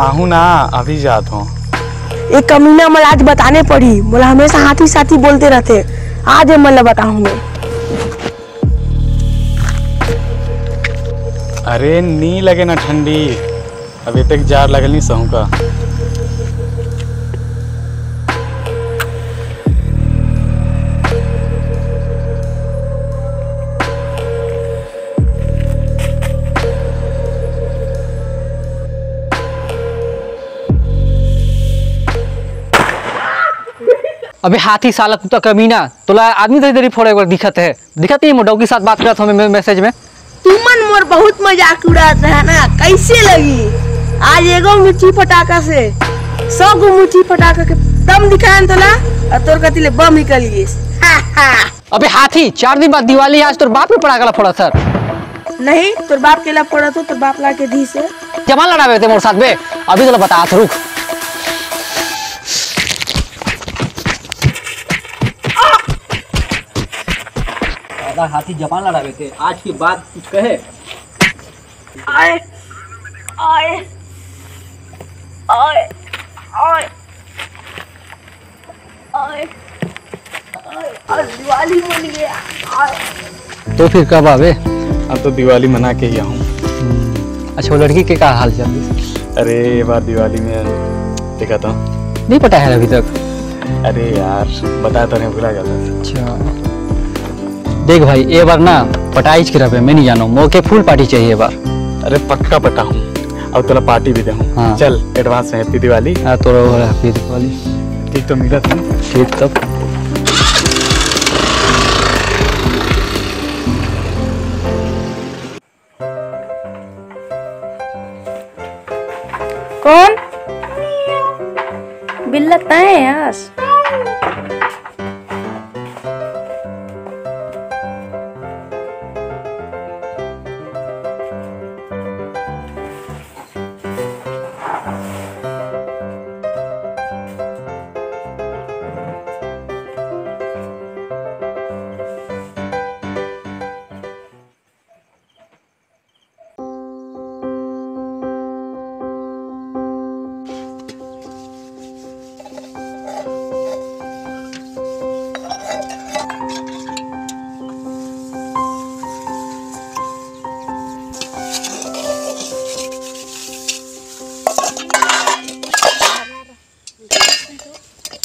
आहू ना, अभी जाता हूँ। एक कमीना मला आज बताने पड़ी, बोला हमेशा हाथी साथी बोलते रहते, आज मतलब बताऊँ मैं। अरे नी लगे ना ठंडी, अभी तक जार लगल नहीं सहू का। अबे हाथी साला कुत्ता कमीना, तोला आदमी तो इधर ही फोड़े एक दिखत है, दिखत नहीं मोटो के साथ बात करत हमें मैसेज में। तुमन मोर बहुत मजाक उड़ाता है ना, कैसे लगी? आज एगो मुट्ठी पटाखा से 100 गो मुट्ठी पटाखा के दम दिखाएं तोला, और तोर कतिले बम निकल गई। अबे हाथी 4 दिन बाद दिवाली, आज तोर बाप ने पटाखा फोड़ा सर। नहीं, तोर बाप के ला फोड़ा तो तोर बाप ला के दी से जमान लड़ावे थे मोर साथ में, अभी तो बता रुक। हाथी जमान लड़ावे थे, आज की बात कुछ कहे। आए आए आए आए आए आए, दिवाली बन गया। तो फिर कब आवे? अब तो दिवाली मना के ही आऊँ। अच्छा, वो लड़की के क्या हाल चल रही? अरे ये बार दिवाली में देखा था, नहीं पता है अभी तक। अरे यार बताया तो नहीं, भुला जाता। अच्छा देख भाई, ये बार ना पटाइज के रहे मैं नहीं जानो, मौके फुल पार्टी चाहिए बार। अरे पक्का पटा हूँ, अब तोला पार्टी भी दे हूँ। हाँ। चल एडवांस में हैप्पी दिवाली। हाँ तो हैप्पी दिवाली। ठीक तो मिला था। ठीक तब कौन बिल्लत है यार?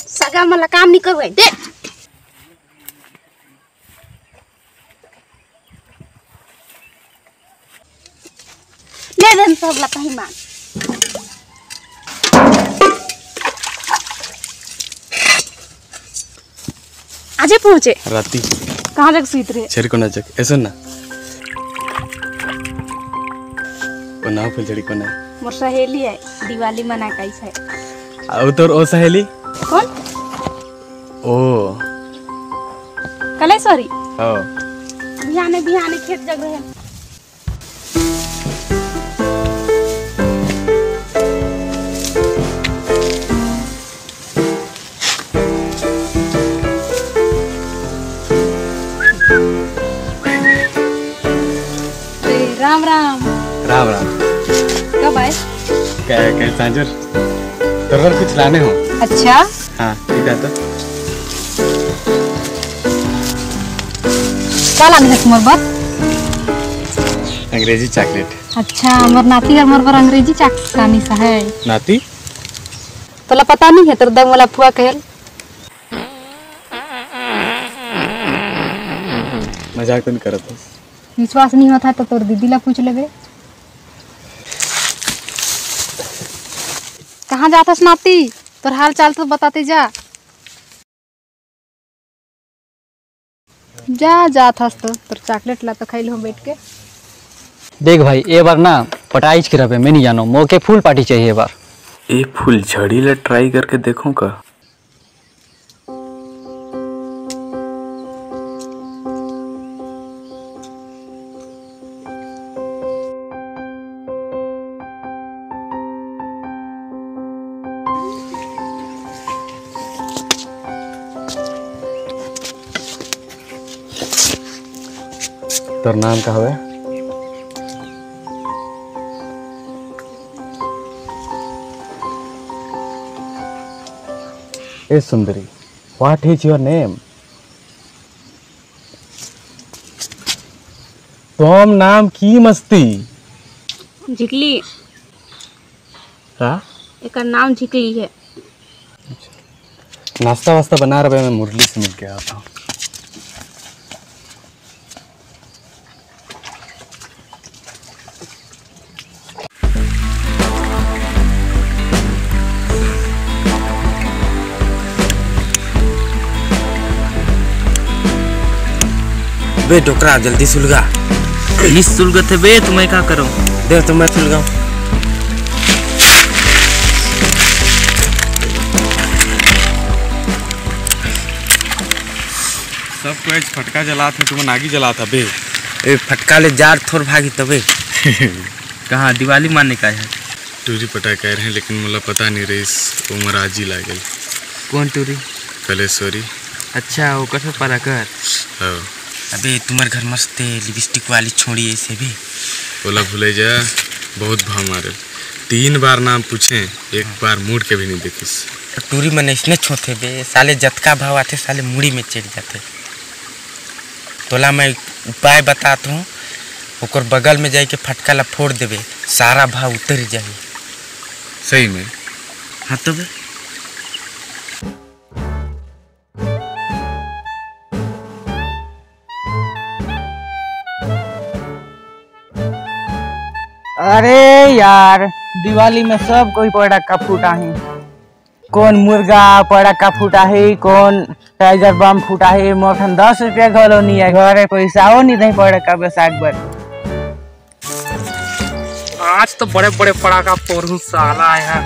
सगा मला काम नहीं करवाई दे। ले दे सब ला कहीं मान। आजे पहुंचे राती कहाँ जग सुइत रहे? छेरी को ना जग ऐसा ना कोना फुल जड़ी कोना मोर सहेली है, दिवाली मना कैसे आउ तोर ओ सहेली कौन? ओ कलेश्वरी। ओ बिहाने बिहाने खेत जग रहे। राम राम। राम राम। कब आए? क्या सांजर तोर कुछ लाने हो? अच्छा हाँ ठीक है। तो क्या लाने है तुम्हारे बात? अंग्रेजी चॉकलेट। अच्छा, मोर नाती है, मोर पर अंग्रेजी चॉकलेट खानी सा है। नाती तोला पता नहीं है, तोर दम वाला फुआ कहल। मजाक तो नहीं करत हो? विश्वास नहीं होता है तो तोर दीदी ला पूछ लेबे। कहाँ जाता नाती? तोर हाल चाल तो बताते जा। जा जात हस तो तोर चॉकलेट ला तो खाइल हो बैठ के। देख भाई, ये बार ना पटाइज के रहे मैं नहीं जानो, मौके फुल पार्टी चाहिए बार। एक फुल झड़ी ला ट्राई करके देखो का। तोर नाम का हवे? ए सुंदरी, व्हाट इज योर नेम? तुम नाम की मस्ती? झिकली। हाँ? एक नाम झिकली है। नाश्ता वास्ता बना रहा मैं मुरली से मिल के आता हूँ। बे डोकरा जल्दी सुलगा। इस सुलगत है बे, तुम्हें क्या करूं? दे तो मैं सुलगाऊं। सबको एक फटका जला था, तुम नागी जला था बे। ए फटका ले जार थोर भागी तबे। कहाँ दिवाली मानने का है? टूरी पटा कह रहे हैं, लेकिन मुझे पता नहीं रही उम्र आज ही लागल। कौन टूरी? कलेश्वरी। अच्छा वो कठोर पाला कर। हाँ। अबे तुम्हारे घर मस्त लिपस्टिक वाली छोड़ी ऐसे भी। बोला भूले जा, बहुत भाव मारे। 3 बार नाम पूछे, एक बार मुड़ के भी नहीं देखिस। टूरी मन इसने छोटे बे, साले जतका भाव आते साले मुड़ी में चढ़ जाते। तोला मैं उपाय बताता हूँ, ओकर बगल में जाके फटका ला फोड़ देवे, सारा भाव उतर जाए। सही में? हाँ तो बे। अरे यार, दिवाली में सब कोई पटाखा फूटा है। कौन मुर्गा पटाखा फूटा है, कौन टाइगर बम फूटा है। मोठन 10 रुपया घलो नहीं है, घरे पैसा नहीं दे पटाखा बैसाख बर। आज तो बड़े बड़े पड़ाका फोड़ू साला है,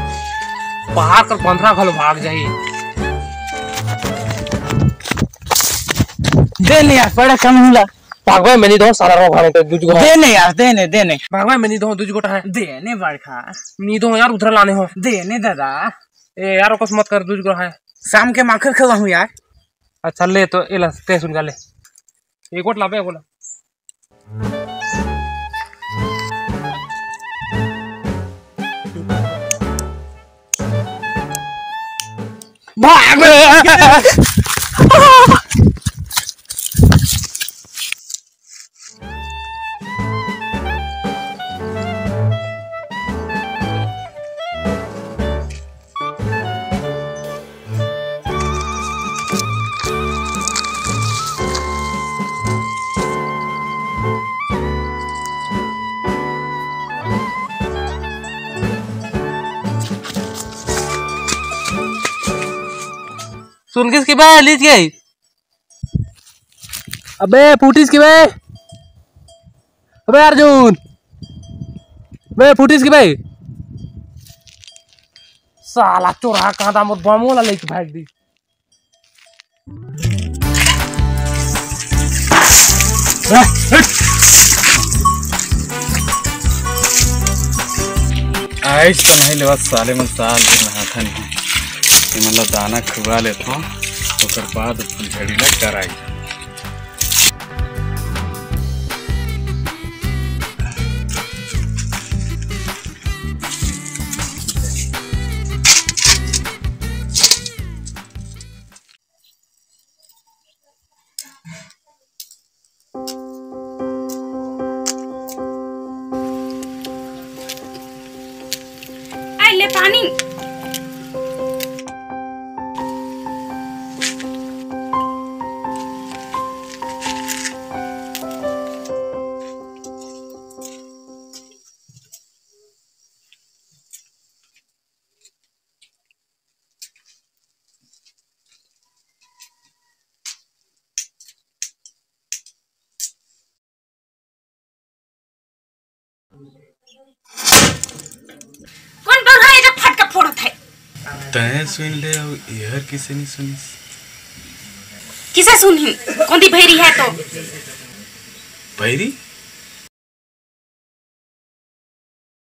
बाहर कर 15 घलो भाग जाई। दे नहीं यार पटाखा मिला। भागवे में नहीं दो सारा रो भाने तो दूज गो देने यार, देने भागवे में नहीं दो दूज गोटा है। देने बड़खा नहीं दो यार, उधर लाने हो। देने दादा। ए यार ओकस मत कर, दूज गो है। शाम के माखर खवा हूँ यार। अच्छा ले तो एला ते सुन ले, एक गोट लाबे बोला। भाग सुन किसकी बे लीज गई? अबे फूटिस की बे, अबे अर्जुन बे फूटिस की बे। साला चोरा कहाँ था, मोर बम वाला लेके भाग दी। आइस तो नहीं लेवा साले में साल दिन रहा था नहीं कि मतलब दाना खुआ लेता हूँ, तो बाद फुलझड़ी लग कर आई। ले पानी। कौन बोल रहा है जब फटका फोड़त है? तय सुन ले, यार किसे नहीं सुनी? किसे सुनही? कौन दी भैरी है तो? भैरी?